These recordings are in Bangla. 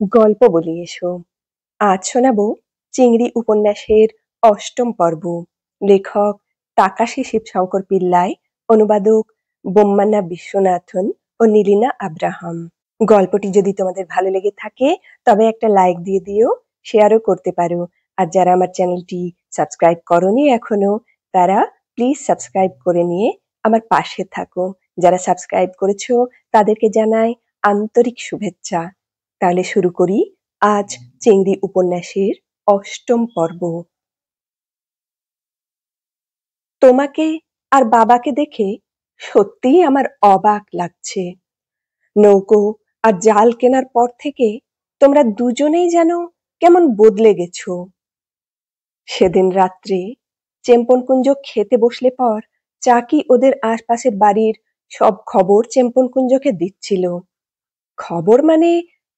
গল্প বলি এসো। আজ শোনাবো চিংড়ি উপন্যাসের অষ্টম পর্ব। লেখক তাকাশি শিবশঙ্কর পিল্লাই, অনুবাদক বোম্মানা বিশ্বনাথন ও নীলিনা আব্রাহাম। গল্পটি যদি তোমাদের ভালো লেগে থাকে তবে একটা লাইক দিয়ে দিও, শেয়ারও করতে পারো। আর যারা আমার চ্যানেলটি সাবস্ক্রাইব করনি এখনো, তারা প্লিজ সাবস্ক্রাইব করে নিয়ে আমার পাশে থাকো। যারা সাবস্ক্রাইব করেছো তাদেরকে জানাই আন্তরিক শুভেচ্ছা। তাহলে শুরু করি আজ চিংড়ি উপন্যাসের অষ্টম পর্ব। তোমাকে আর বাবাকে দেখে সত্যিই আমার অবাক লাগছে। নৌকো আর জাল কেনার পর থেকে তোমরা দুজনেই যেন কেমন বদলে গেছো। সেদিন রাত্রে চেম্পনকুঞ্জ খেতে বসলে পর চাকি ওদের আশপাশের বাড়ির সব খবর চেম্পনকুঞ্জকে দিচ্ছিল। খবর মানে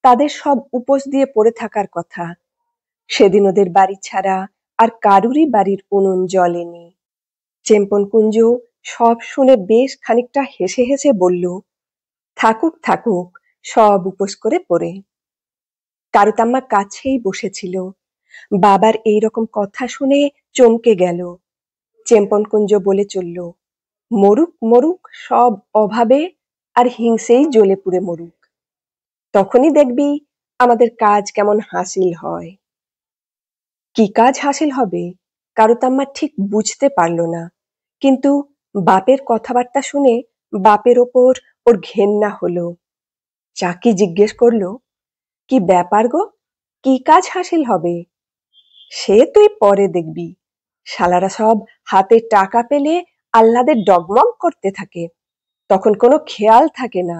তাদের সব উপোস দিয়ে পড়ে থাকার কথা। সেদিন ওদের বাড়ি ছাড়া আর কারুরই বাড়ির উনুন জ্বলেনি। চেম্পনকুঞ্জ সব শুনে বেশ খানিকটা হেসে হেসে বলল, থাকুক থাকুক, সব উপোস করে পড়ে। কারুতাম্মা কাছেই বসেছিল। বাবার এই রকম কথা শুনে চমকে গেল। চেম্পনকুঞ্জ বলে চলল, মরুক মরুক, সব অভাবে আর হিংসেই জ্বলে পুড়ে মরুক, তখনই দেখবি আমাদের কাজ কেমন হাসিল হয়। কি কাজ হাসিল হবে কারুতাম্মা ঠিক বুঝতে পারল না, কিন্তু বাপের কথাবার্তা শুনে বাপের ওপর ওর ঘেন্না হলো। চাকি জিজ্ঞেস করলো, কি ব্যাপার গো, কি কাজ হাসিল হবে? সে তুই পরে দেখবি, শালারা সব হাতে টাকা পেলে আহ্লাদে ডগমগ করতে থাকে, তখন কোনো খেয়াল থাকে না।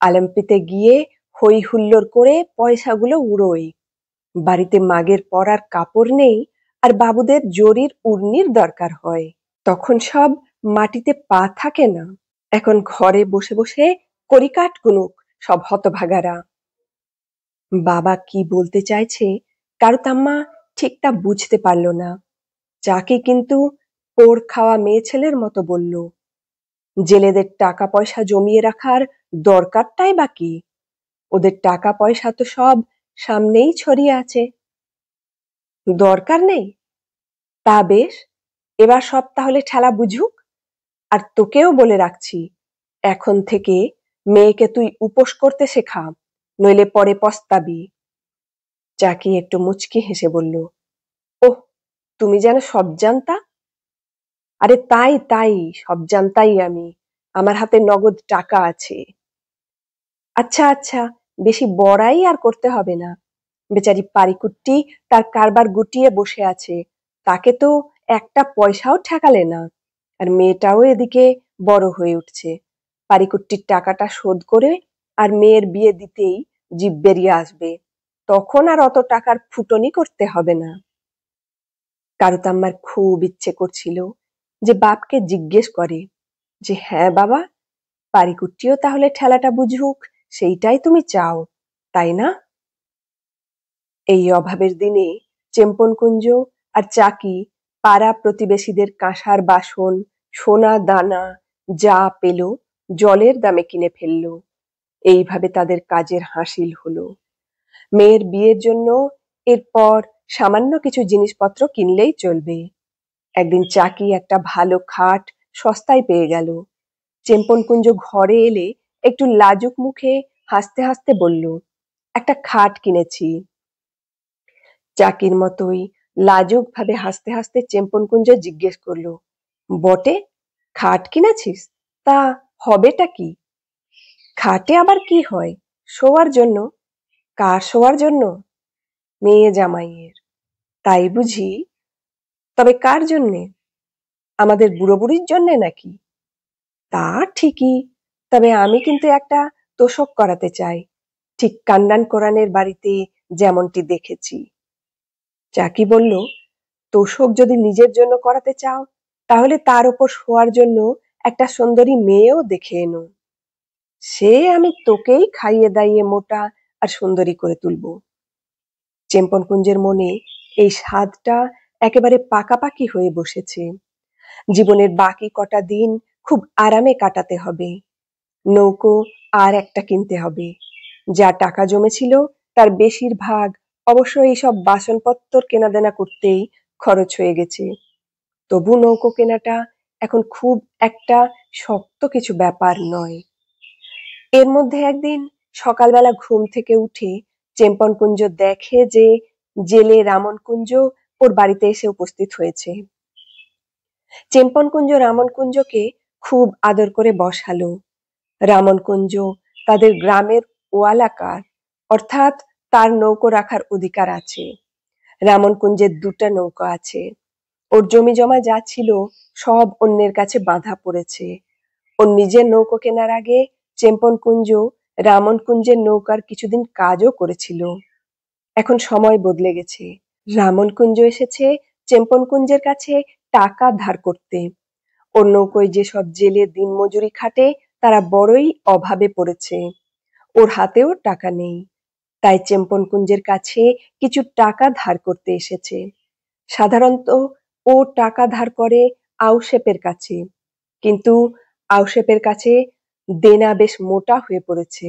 আলেম্পিতে গিয়ে হই হুল্লোড় করে পয়সাগুলো উড়োয়। বাড়িতে মাগের পরার কাপড় নেই, আর বাবুদের জরির উড়নির দরকার হয়, তখন সব মাটিতে পা থাকে না। এখন ঘরে বসে বসে কড়িকাঠ গুনুক সব হতভাগারা। বাবা কি বলতে চাইছে কারুতাম্মা ঠিক তা বুঝতে পারল না। চাকি কিন্তু পোড় খাওয়া মেয়ে ছেলের মতো বলল, জেলেদের টাকা পয়সা জমিয়ে রাখার দরকারটাই বা কি? ওদের টাকা পয়সা তো সব সামনেই ছড়িয়ে আছে। দরকার নেই? তা বেশ, এবার সব তাহলে ঠেলা বুঝুক। আর তোকেও বলে রাখছি, এখন থেকে মেয়েকে তুই উপোস করতে শেখা, নইলে পরে পস্তাবি। চাকি একটু মুচকি হেসে বলল, ওহ, তুমি যেন সব জানতা। আরে তাই তাই, সব জানতাই আমি, আমার হাতে নগদ টাকা আছে। আচ্ছা আচ্ছা, বেশি বড়াই আর করতে হবে না। বেচারি পারিকুট্টি তার কারবার গুটিয়ে বসে আছে, তাকে তো একটা পয়সাও ঠেকালে না। আর মেয়েটাও এদিকে বড় হয়ে উঠছে। পারিকুট্টির টাকাটা শোধ করে আর মেয়ের বিয়ে দিতেই জিভ বেরিয়ে আসবে, তখন আর অত টাকার ফুটনি করতে হবে না। কারুতাম্মার খুব ইচ্ছে করছিল যে বাপকে জিজ্ঞেস করে যে, হ্যাঁ বাবা, পারিকুট্টিও তাহলে ঠেলাটা বুঝুক, সেইটাই তুমি চাও, তাই না? এই অভাবের দিনে চেম্পনকুঞ্জ আর চাকি পাড়া প্রতিবেশীদের কাঁসার বাসন, সোনা দানা যা পেল জলের দামে কিনে ফেলল। এইভাবে তাদের কাজের হাসিল হলো। মেয়ের বিয়ের জন্য এরপর সামান্য কিছু জিনিসপত্র কিনলেই চলবে। একদিন চাকি একটা ভালো খাট সস্তায় পেয়ে গেল। চেম্পনকুঞ্জ ঘরে এলে একটু লাজুক মুখে হাসতে হাসতে বলল, একটা খাট কিনেছি। চাকির মতোই লাজুক ভাবে হাসতে হাসতে চেম্পনকুঞ্জ জিজ্ঞেস করলো, বটে, খাট কিনেছিস? তা হবেটা কি? খাটে আবার কি হয়? শোয়ার জন্য। কার শোয়ার জন্য? মেয়ে জামাইয়ের। তাই বুঝি? তবে কার জন্যে? আমাদের বুড়ো বুড়ির জন্যে নাকি? তা ঠিকই, তবে আমি কিন্তু একটা তোশক করাতে চাই, ঠিক কান্নান কোরানের বাড়িতে যেমনটি দেখেছি। চাকি বলল, তোশক যদি নিজের জন্য করাতে চাও, তাহলে তার উপর শোয়ার জন্য একটা সুন্দরী মেয়েও দেখে এনো। সে আমি তোকেই খাইয়ে দাইয়ে মোটা আর সুন্দরী করে তুলবো। চেম্পনকুঞ্জের মনে এই স্বাদটা একেবারে পাকাপাকি হয়ে বসেছে। জীবনের বাকি কটা দিন খুব আরামে কাটাতে হবে। নৌকো আর একটা কিনতে হবে। যা টাকা জমেছিল তার বেশিরভাগ অবশ্য এইসব বাসনপত্র কেনাদেনা করতেই খরচ হয়ে গেছে। তবু নৌকো কেনাটা এখন খুব একটা শক্ত কিছু ব্যাপার নয়। এর মধ্যে একদিন সকালবেলা ঘুম থেকে উঠে চেম্পনকুঞ্জ দেখে যে জেলে রামনকুঞ্জ ওর বাড়িতে এসে উপস্থিত হয়েছে। চেম্পনকুঞ্জ রামনকুঞ্জকে খুব আদর করে বসালো। রামনকুঞ্জ তাদের গ্রামের ওয়ালাকার, অর্থাৎ তার নৌকো রাখার অধিকার আছে। রামনকুঞ্জের 2টা নৌকা আছে। ওর জমি জমা যা ছিল সব অন্যের কাছে বাঁধা পড়েছে। ওর নিজের নৌকো কেনার আগে চেম্পনকুঞ্জ রামনকুঞ্জের নৌকার কিছুদিন কাজও করেছিল। এখন সময় বদলে গেছে। রামনকুঞ্জ এসেছে চেম্পনকুঞ্জের কাছে টাকা ধার করতে। ওর নৌকোয় যেসব জেলে দিনমজুরি খাটে তারা বড়ই অভাবে পড়েছে। ওর হাতেও টাকা নেই, তাই চেম্পনকুঞ্জের কাছে কিছু টাকা ধার করতে এসেছে। সাধারণত ও টাকা ধার করে আউশেপের কাছে, কিন্তু আউশেপের কাছে দেনা বেশ মোটা হয়ে পড়েছে।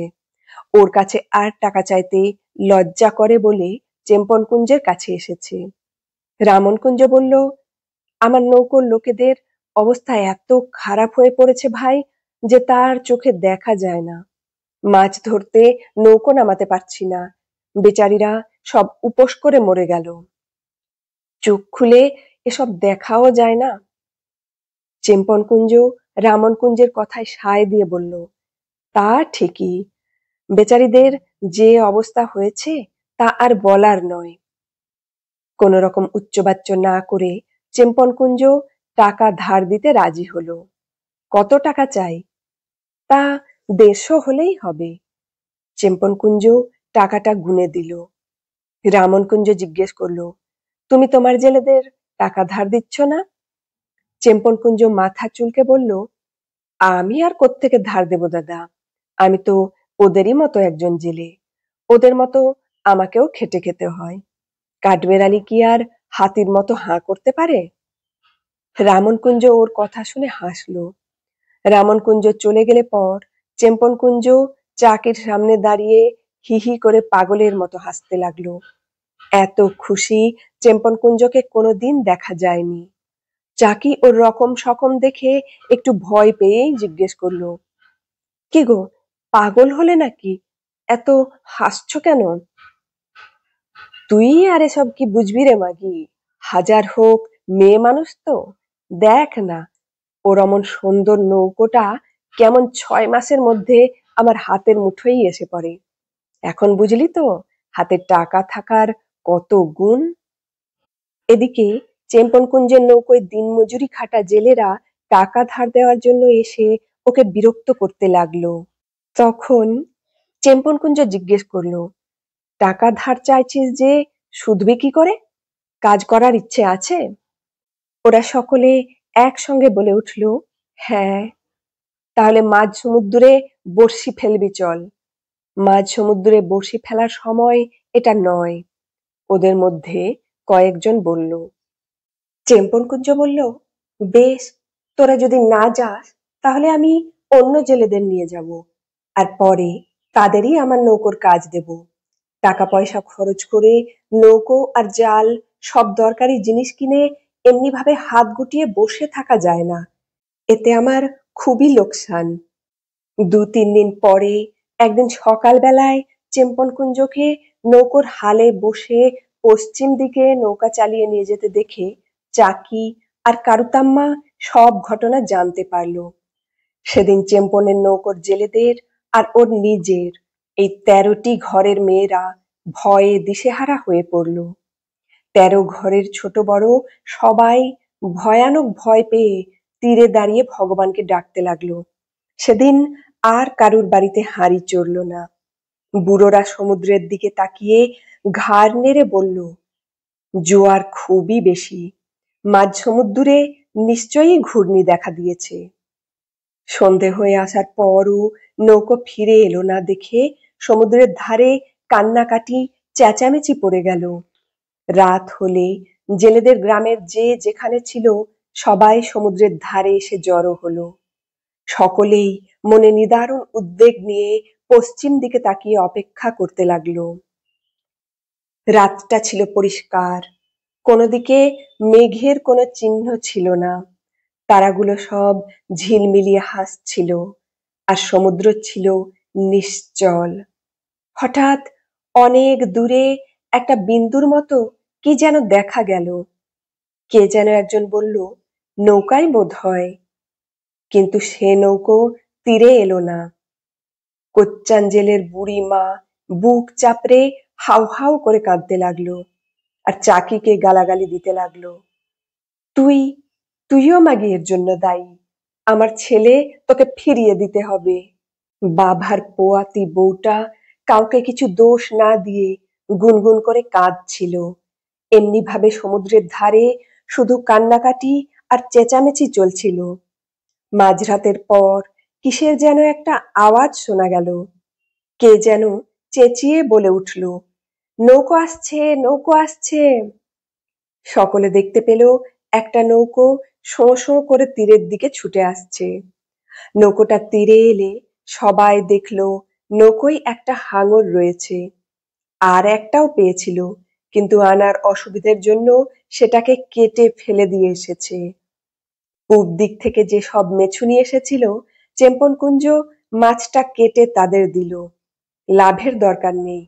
ওর কাছে আর টাকা চাইতে লজ্জা করে বলে চেম্পনকুঞ্জের কাছে এসেছে। রামনকুঞ্জ বলল, আমার নৌকোর লোকেদের অবস্থা এত খারাপ হয়ে পড়েছে ভাই যে তার চোখে দেখা যায় না। মাছ ধরতে নৌকো নামাতে পারছি না, বেচারিরা সব উপোস করে মরে গেল। চোখ খুলে এসব দেখাও যায় না। চেম্পনকুঞ্জ রামনকুঞ্জের কথায় সায় দিয়ে বলল, তা ঠিকই, বেচারিদের যে অবস্থা হয়েছে তা আর বলার নয়। কোন রকম উচ্চবাচ্য না করে চেম্পনকুঞ্জ টাকা ধার দিতে রাজি হলো। কত টাকা চাই? তা 150 হলেই হবে। চেম্পনকুঞ্জ টাকাটা গুনে দিল। রামনকুঞ্জ জিজ্ঞেস করলো, তুমি তোমার জেলেদের টাকা ধার দিচ্ছ না? চেম্পনকুঞ্জ মাথা চুলকে বলল, আমি আর কোত্থেকে ধার দেব দাদা, আমি তো ওদেরই মতো একজন জেলে, ওদের মতো আমাকেও খেটে খেতে হয়। কাঠবেড়ালি কি আর হাতির মতো হাঁ করতে পারে? রামনকুঞ্জ ওর কথা শুনে হাসলো। রামনকুঞ্জ চলে গেলে পর চেম্পনকুঞ্জ চাকির সামনে দাঁড়িয়ে হি হি করে পাগলের মতো হাসতে লাগলো। এত খুশি চেম্পনকুঞ্জকে কোনোদিন দেখা যায়নি। চাকি ওর রকম সকম দেখে একটু ভয় পেয়েই জিজ্ঞেস করলো, কি গো, পাগল হলে নাকি? এত হাসছো কেন? তুই আর এসব কি বুঝবি রে মাগি, হাজার হোক মেয়ে মানুষ তো, দেখ না ওর অমন সুন্দর নৌকোটা কেমন 6 মাসের মধ্যে আমার হাতের মুঠোয় এসে পড়ে। এখন বুঝলি তো হাতে টাকা থাকার কত গুণ। এদিকে চেম্পনকুঞ্জের নৌকোয় দিনমজুরি খাটা জেলেরা টাকা ধার দেওয়ার জন্য এসে ওকে বিরক্ত করতে লাগলো। তখন চেম্পনকুঞ্জ জিজ্ঞেস করলো, টাকা ধার চাইছিস যে, শুধবি কি করে? কাজ করার ইচ্ছে আছে? ওরা সকলে একসঙ্গে বলে উঠল, হ্যাঁ। তাহলে মাঝ সমুদ্রে বড়শি ফেলবি চল। মাঝ সমুদ্রে বড়শি ফেলার সময় এটা নয়, ওদের মধ্যে কয়েকজন বলল। চেম্পনকুঞ্জ বলল, বেশ, তোরা যদি না যাস তাহলে আমি অন্য জেলেদের নিয়ে যাব, আর পরে তাদেরই আমার নৌকোর কাজ দেব। টাকা পয়সা খরচ করে নৌকো আর জাল সব দরকারি জিনিস কিনে এমনি ভাবে হাত গুটিয়ে বসে থাকা যায় না, এতে আমার খুবই লোকসান। 2-3 দিন পরে একদিন সকালবেলায় চেম্পনকুঞ্জকে নৌকোর হালে বসে পশ্চিম দিকে নৌকা চালিয়ে নিয়ে যেতে দেখে চাকি আর কারুতাম্মা সব ঘটনা জানতে পারলো। সেদিন চেম্পনের নৌকোর জেলেদের আর ওর নিজের এই 13টি ঘরের মেয়েরা ভয়ে দিশেহারা হয়ে পড়ল। 13 ঘরের ছোট বড় সবাই ভয়ানক ভয় পেয়ে তীরে দাঁড়িয়ে ভগবানকে ডাকতে লাগলো। সেদিন আর কারুর বাড়িতে হাঁড়ি চড়ল না। বুড়োরা সমুদ্রের দিকে তাকিয়ে ঘাড় নেড়ে বলল, জোয়ার খুবই বেশি, মাঝ সমুদ্রে নিশ্চয়ই ঘূর্ণি দেখা দিয়েছে। সন্ধে হয়ে আসার পরও নৌকো ফিরে এলো না দেখে সমুদ্রের ধারে কান্নাকাটি চেঁচামেচি পড়ে গেল। রাত হলে জেলেদের গ্রামের যে যেখানে ছিল সবাই সমুদ্রের ধারে এসে জড়ো হলো। সকলেই মনে নিদারুণ উদ্বেগ নিয়ে পশ্চিম দিকে তাকিয়ে অপেক্ষা করতে লাগলো। রাতটা ছিল পরিষ্কার, কোনো দিকে মেঘের কোনো চিহ্ন ছিল না। তারাগুলো সব ঝিলমিলিয়ে হাসছিল, আর সমুদ্র ছিল নিশ্চল। হঠাৎ অনেক দূরে একটা বিন্দুর মতো কি যেন দেখা গেল। কে যেন একজন বলল, নৌকাই বোধ হয়। কিন্তু সে নৌকো তীরে এলো না। কোচ্চাঞ্জেলের বুড়ি মা বুক চাপড়ে হাউ হাউ করে কাঁদতে লাগলো, আর চাকিকে গালাগালি দিতে লাগলো। তুই তুইও মাগি এর জন্য দায়ী। আমার ছেলে তোকে ফিরিয়ে দিতে হবে। বাভার পোয়াতি বউটা কাউকে কিছু দোষ না দিয়ে গুনগুন করে কাঁদছিল। এমনি ভাবে সমুদ্রের ধারে শুধু কান্নাকাটি আর চেঁচামেচি চলছিল। মাঝরাতের পর কিসের যেন একটা আওয়াজ শোনা গেল। কে যেন চেঁচিয়ে বলে উঠল, নৌকো আসছে, নৌকো আসছে। সকলে দেখতে পেল একটা নৌকো শোঁ শোঁ করে তীরের দিকে ছুটে আসছে। নৌকোটা তীরে এলে সবাই দেখলো নৌকোয় একটা হাঙর রয়েছে। আর একটাও পেয়েছিল, কিন্তু আনার অসুবিধার জন্য সেটাকে কেটে ফেলে দিয়ে এসেছে। পূব দিক থেকে যে সব মেছুনি নিয়ে এসেছিল, চেম্পন কুঞ্জ মাছটা কেটে তাদের দিল। লাভের দরকার নেই,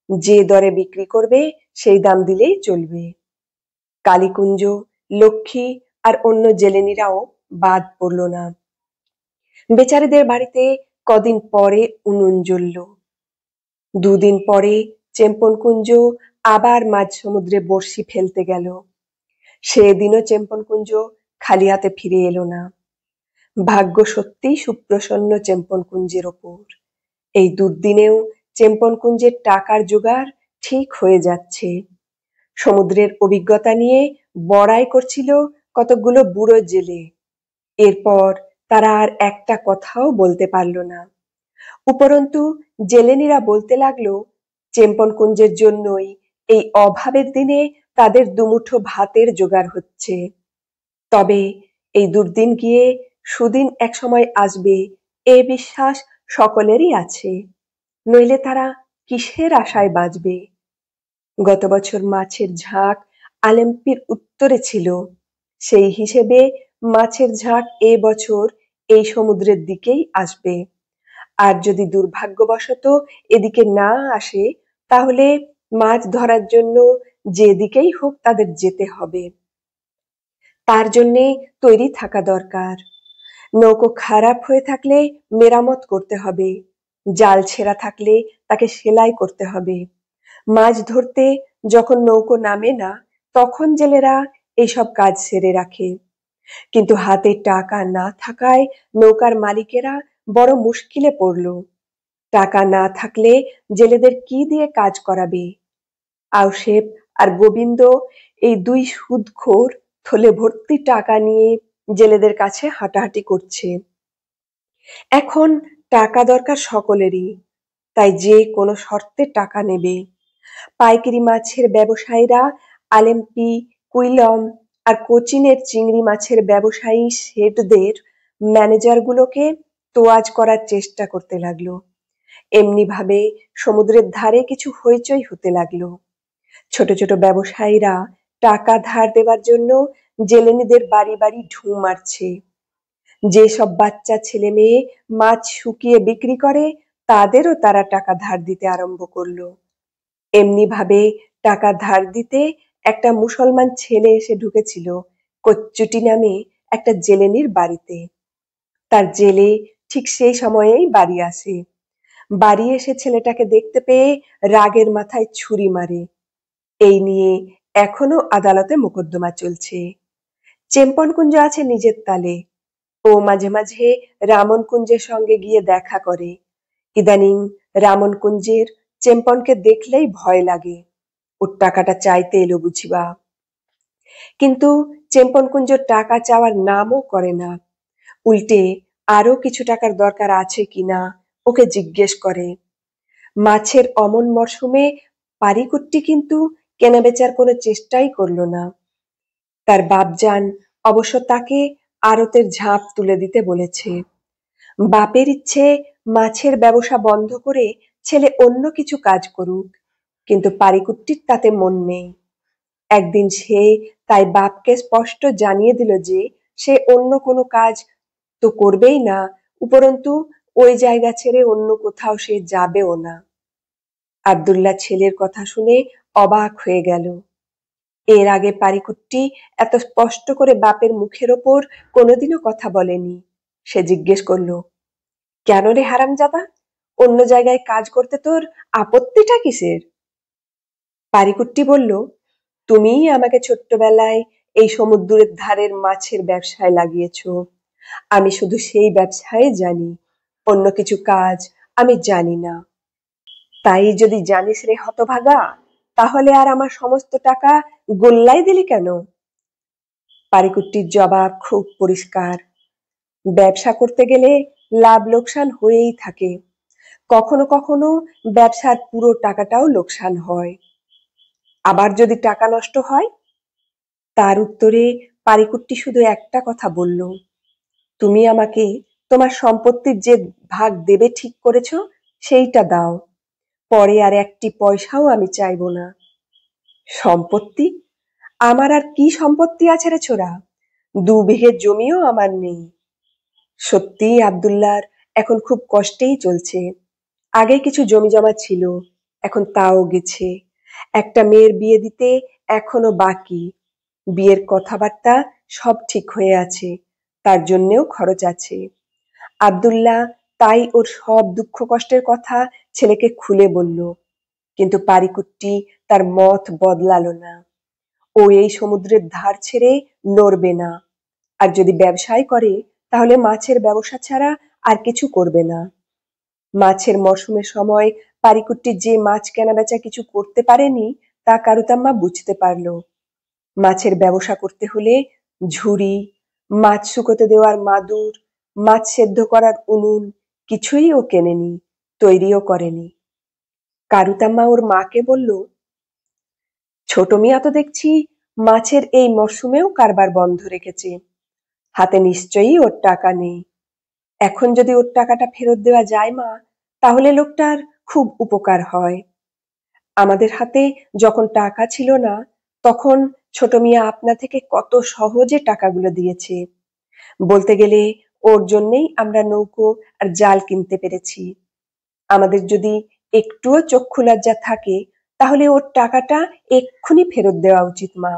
যে দরে বিক্রি করবে সেই দাম দিলেই চলবে। কালীকুঞ্জ, লক্ষ্মী আর অন্য জেলেনিরাও বাদ পড়ল না। বেচারিদের বাড়িতে কদিন পরে উনুন জ্বলল। দুদিন পরে চেম্পনকুঞ্জ আবার মাঝ সমুদ্রে বড়শি ফেলতে গেল। সেদিনও চেম্পনকুঞ্জ খালি হাতে ফিরে এলো না। ভাগ্য সত্যিই সুপ্রসন্ন চেম্পনকুঞ্জের ওপর। এই দুর্দিনেও চেম্পনকুঞ্জের টাকার জোগাড় ঠিক হয়ে যাচ্ছে। সমুদ্রের অভিজ্ঞতা নিয়ে বড়াই করছিল কতকগুলো বুড়ো জেলে। এরপর তারা আর একটা কথাও বলতে পারল না। উপরন্তু জেলেনিরা বলতে লাগলো, চেম্পনকুঞ্জের জন্যই এই অভাবের দিনে তাদের দুমুঠো ভাতের জোগাড় হচ্ছে। তবে এই দুর্দিন গিয়ে সুদিন একসময় আসবে, এ বিশ্বাস সকলেরই আছে। নইলে তারা কিসের আশায় বাঁচবে? গত বছর মাছের ঝাঁক আলেম্পির উত্তরে ছিল, সেই হিসেবে মাছের ঝাঁক এ বছর এই সমুদ্রের দিকেই আসবে। আর যদি দুর্ভাগ্যবশত এদিকে না আসে, তাহলে মাছ ধরার জন্য যেদিকেই হোক তাদের যেতে হবে। তার জন্যে তৈরি থাকা দরকার। নৌকো খারাপ হয়ে থাকলে মেরামত করতে হবে, জাল ছেঁড়া থাকলে তাকে সেলাই করতে হবে। মাছ ধরতে যখন নৌকো নামে না, তখন জেলেরা এইসব কাজ সেরে রাখে। কিন্তু হাতে টাকা না থাকায় নৌকার মালিকেরা বড় মুশকিলে পড়ল। টাকা না থাকলে জেলেদের কি দিয়ে কাজ করাবে? আউসেপ আর গোবিন্দ, এই দুই সুদখোর, থলে ভর্তি টাকা নিয়ে জেলেদের কাছে হাঁটাহাঁটি করছে। এখন টাকা দরকার সকলেরই, তাই যে কোনো শর্তে টাকা নেবে। পাইকারি মাছের ব্যবসায়ীরা আলেম্পি, কুইলম আর কোচিনের চিংড়ি মাছের ব্যবসায়ী শেঠদের ম্যানেজারগুলোকে তোয়াজ করার চেষ্টা করতে লাগলো। এমনি ভাবে সমুদ্রের ধারে কিছু হইচই হতে লাগলো। ছোট ছোট ব্যবসায়ীরা টাকা ধার দেওয়ার জন্য জেলেনিদের বাড়ি বাড়ি ঢু মারছে। যেসব বাচ্চা ছেলে মেয়ে মাছ শুকিয়ে বিক্রি করে, তাদেরও তারা টাকা ধার দিতে আরম্ভ করলো। এমনি ভাবে টাকা ধার দিতে একটা মুসলমান ছেলে এসে ঢুকেছিল কচ্চুটি নামে একটা জেলেনির বাড়িতে। তার জেলে ঠিক সেই সময়েই বাড়ি আসে। বাড়ি এসে ছেলেটাকে দেখতে পেয়ে রাগের মাথায় ছুরি মারে। এই নিয়ে এখনো আদালতে মোকদ্দমা চলছে। চেম্পনকুঞ্জ আছে নিজের তালে। ও মাঝে মাঝে রামনকুঞ্জের সঙ্গে গিয়ে দেখা করে। ইদানিং রামনকুঞ্জের চেম্পনকে দেখলেই ভয় লাগে। ওর টাকাটা চাইতে এলো বুঝিবা। কিন্তু চেম্পনকুঞ্জ টাকা চাওয়ার নামও করে না। উল্টে আরো কিছু টাকার দরকার আছে কিনা ওকে জিজ্ঞেস করে। মাছের অমন মরশুমে পারিকুট্টি কিন্তু কেনাবেচার কোনো চেষ্টাই করলো না। তার বাপজান অবশ্য তাকে আড়তের ঝাঁপ তুলে দিতে বলেছে। বাপের ইচ্ছে মাছের ব্যবসা বন্ধ করে ছেলে অন্য কিছু কাজ করুক। কিন্তু পারিকুট্টির তাতে মন নেই। একদিন সে তাই বাপকে স্পষ্ট জানিয়ে দিল যে সে অন্য কোনো কাজ তো করবেই না, উপরন্তু ওই জায়গা ছেড়ে অন্য কোথাও সে যাবেও না। আব্দুল্লাহ ছেলের কথা শুনে অবাক হয়ে গেল। এর আগে পারিকুট্টি এত স্পষ্ট করে বাপের মুখের ওপর কোনোদিনও কথা বলেনি। সে জিজ্ঞেস করলো, কেন রে হারামজাদা, অন্য জায়গায় কাজ করতে তোর আপত্তিটা কিসের? পারিকুট্টি বলল, তুমিই আমাকে ছোট্টবেলায় এই সমুদ্রের ধারের মাছের ব্যবসায় লাগিয়েছ। আমি শুধু সেই ব্যবসায় জানি, অন্য কিছু কাজ আমি জানি না। তাই যদি জানিস রে হতভাগা, তাহলে আর আমার সমস্ত টাকা গোল্লায় দিলি কেন? পারিকুট্টির জবাব খুব পরিষ্কার। ব্যবসা করতে গেলে লাভ লোকসান হয়েই থাকে, কখনো কখনো ব্যবসার পুরো টাকাটাও লোকসান হয়। আবার যদি টাকা নষ্ট হয়? তার উত্তরে পারিকুট্টি শুধু একটা কথা বলল, তুমি আমাকে তোমার সম্পত্তির যে ভাগ দেবে ঠিক করেছ সেইটা দাও, পরে আর একটি পয়সাও আমি চাইবো না। সম্পত্তি? আমার আর কি সম্পত্তি আছে রে ছোড়া, 2 বিঘে জমিও আমার নেই। সত্যিই আব্দুল্লাহর এখন খুব কষ্টেই চলছে। আগে কিছু জমি জমা ছিল, এখন তাও গেছে। একটা মেয়ের বিয়ে দিতে এখনো বাকি। বিয়ের কথাবার্তা সব ঠিক হয়ে আছে, তার জন্যেও খরচ আছে। আব্দুল্লাহ তাই ওর সব দুঃখ কষ্টের কথা ছেলেকে খুলে বলল, কিন্তু পারিকুট্টি তার মত বদলালো না। ও এই সমুদ্রের ধার ছেড়ে নড়বে না, আর যদি ব্যবসায় করে তাহলে মাছের ব্যবসা ছাড়া আর কিছু করবে না। মাছের মরশুমের সময় পারিকুট্টি যে মাছ কেনাবেচা কিছু করতে পারেনি তা কারুতাম্মা বুঝতে পারল। মাছের ব্যবসা করতে হলে ঝুড়ি, মাছ শুকোতে দেওয়ার মাদুর, মাছ সেদ্ধ করার উনুন কিছুই ও কেনেনি, তৈরিও করেনি। কারুতাম্মা ওর মাকে বলল, ছোট মিয়া তো দেখছি মাছের এই মরশুমেও কারবার বন্ধ রেখেছে, হাতে নিশ্চয়ই ওর টাকা নেই। এখন যদি ওর টাকাটা ফেরত দেওয়া যায় মা, তাহলে লোকটার খুব উপকার হয়। আমাদের হাতে যখন টাকা ছিল না, তখন ছোট মিয়া আপনা থেকে কত সহজে টাকাগুলো দিয়েছে। বলতে গেলে ওর জন্যেই আমরা নৌকো আর জাল কিনতে পেরেছি। আমাদের যদি একটুও চক্ষু লজ্জা থাকে, তাহলে ওর টাকাটা এক্ষুনি ফেরত দেওয়া উচিত মা।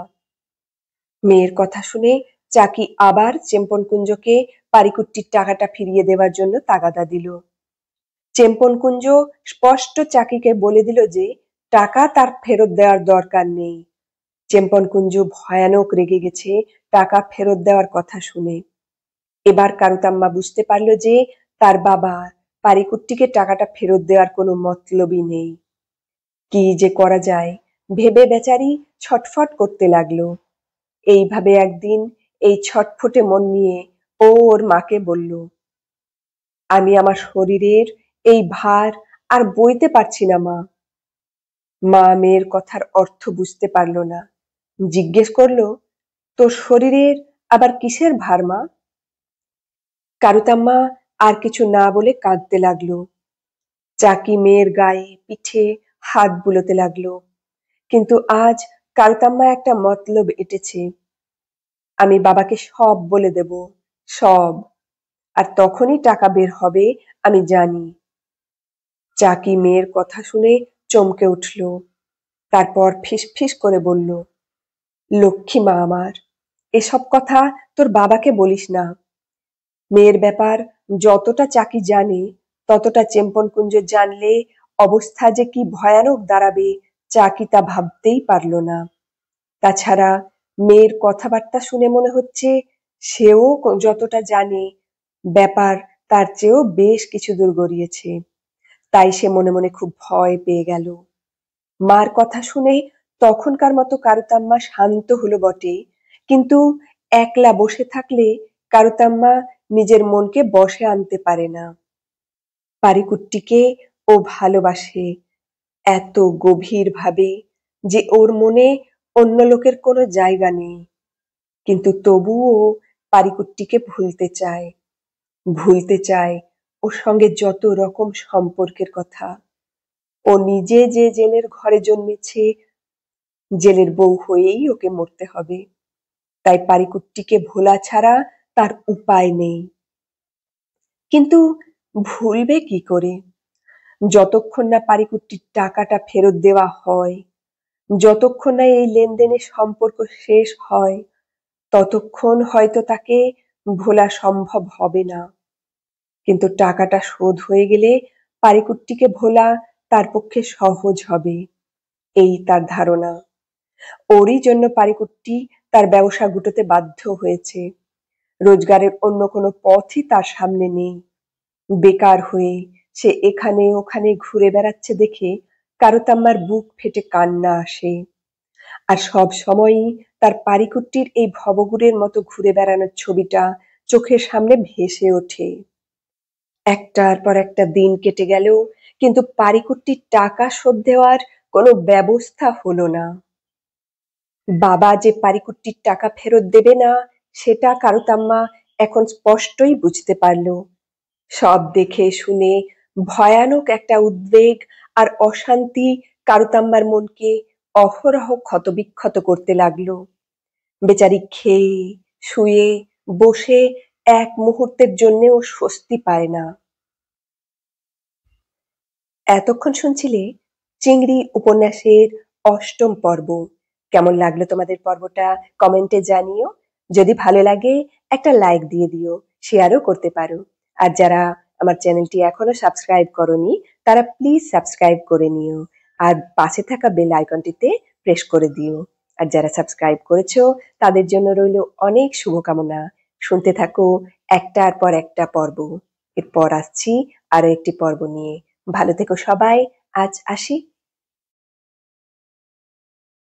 মেয়ের কথা শুনে চাকি আবার চেম্পনকুঞ্জকে পারিকুট্টির টাকাটা ফিরিয়ে দেওয়ার জন্য তাগাদা দিল। চেম্পনকুঞ্জ স্পষ্ট চাকিকে বলে দিল যে টাকা তার ফেরত দেওয়ার দরকার নেই। চেম্পনকুঞ্জ ভয়ানক রেগে গেছে টাকা ফেরত দেওয়ার কথা শুনে। এবার কারুতাম্মা বুঝতে পারল যে তার বাবা পারিকুট্টিকে টাকাটা ফেরত দেওয়ার কোনো মতলবই নেই। কি যে করা যায় ভেবে বেচারি ছটফট করতে লাগলো। এইভাবে একদিন এই ছটফটে মন নিয়ে ও ওর মাকে বলল, আমি আমার শরীরের এই ভার আর বইতে পারছি না মা। মা মেয়ের কথার অর্থ বুঝতে পারল না, জিজ্ঞেস করলো, তোর শরীরের আবার কিসের ভার মা? কারুতাম্মা আর কিছু না বলে কাঁদতে লাগলো। চাকি মেয়ের গায়ে পিঠে হাত বুলোতে লাগলো। কিন্তু আজ কারুতাম্মা একটা মতলব এঁটেছে, আমি বাবাকে সব বলে দেব, সব, আর তখনই টাকা বের হবে আমি জানি। চাকি মেয়ের কথা শুনে চমকে উঠল, তারপর ফিসফিস করে বলল, লক্ষ্মী মা আমার, এসব কথা তোর বাবাকে বলিস না। মেয়ের ব্যাপার যতটা চাকি জানে ততটা চেম্পনকুঞ্জ জানলে অবস্থা যে কি ভয়ানক দাঁড়াবে চাকি তা ভাবতেই পারল না। তাছাড়া মেয়ের কথাবার্তা শুনে মনে হচ্ছে সেও যতটা জানে ব্যাপার তার চেয়েও বেশ কিছু দূর গড়িয়েছে। তাই সে মনে মনে খুব ভয় পেয়ে গেল। মার কথা শুনে তখনকার মতো কারুতাম্মা শান্ত হলো বটে, কিন্তু একলা বসে থাকলে কারুতাম্মা নিজের মনকে বশে আনতে পারে না। পারিকুট্টিকে ও ভালোবাসে এত গভীর ভাবে যে ওর মনে অন্য লোকের কোনো জায়গা নেই, কিন্তু তবুও পারিকুট্টিকে ভুলতে চায় ওর সঙ্গে যত রকম সম্পর্কের কথা। ও নিজে যে জেলের ঘরে জন্মেছে, জেলের বউ হয়েই ওকে মরতে হবে। তাই পারিকুট্টিকে ভোলা ছাড়া তার উপায় নেই। কিন্তু ভুলবে কি করে? যতক্ষণ না পারিকুট্টির টাকাটা ফেরত দেওয়া হয়, যতক্ষণ না এই লেনদেনের সম্পর্ক শেষ হয়, ততক্ষণ হয়তো তাকে ভোলা সম্ভব হবে না। কিন্তু টাকাটা শোধ হয়ে গেলে পারিকুট্টিকে ভোলা তার পক্ষে সহজ হবে, এই তার ধারণা। ওরই জন্য পারিকুট্টি তার ব্যবসা গুটোতে বাধ্য হয়েছে। রোজগারের অন্য কোনো পথই তার সামনে নেই। বেকার হয়ে সে এখানে ওখানে ঘুরে বেড়াচ্ছে দেখে কারুতাম্মার বুক ফেটে কান্না আসে। আর সব সময়ই তার পারিকুট্টির এই ভবঘুরের মতো ঘুরে বেড়ানোর ছবিটা চোখের সামনে ভেসে ওঠে। একটার পর একটা দিন কেটে গেল, কিন্তু পারিকুট্টির টাকা শোধ দেওয়ার কোনো ব্যবস্থা হলো না। বাবা যে পারিকুট্টির টাকা ফেরত দেবে না, সেটা কারুতাম্মা এখন স্পষ্টই বুঝতে পারল। সব দেখে শুনে ভয়ানক একটা উদ্বেগ আর অশান্তি কারুতাম্মার মনকে অহরহ ক্ষতবিক্ষত করতে লাগলো। বেচারি খেয়ে শুয়ে বসে এক মুহূর্তের জন্যেও স্বস্তি পায় না। এতক্ষণ শুনছিলে চিংড়ি উপন্যাসের ৮ম পর্ব। কেমন লাগলো তোমাদের পর্বটা কমেন্টে জানিও। যদি ভালো লাগে একটা লাইক দিয়ে দিও, শেয়ারও করতে পারো। আর যারা আমার চ্যানেলটি এখনো সাবস্ক্রাইব করনি, তারা প্লিজ সাবস্ক্রাইব করে নিও আর পাশে থাকা বেল আইকনটিতে প্রেস করে দিও। আর যারা সাবস্ক্রাইব করেছো তাদের জন্য রইল অনেক শুভকামনা। শুনতে থাকো একটার পর একটা পর্ব। এরপর আসছি আরো একটি পর্ব নিয়ে। ভালো থেকো সবাই। আজ আসি।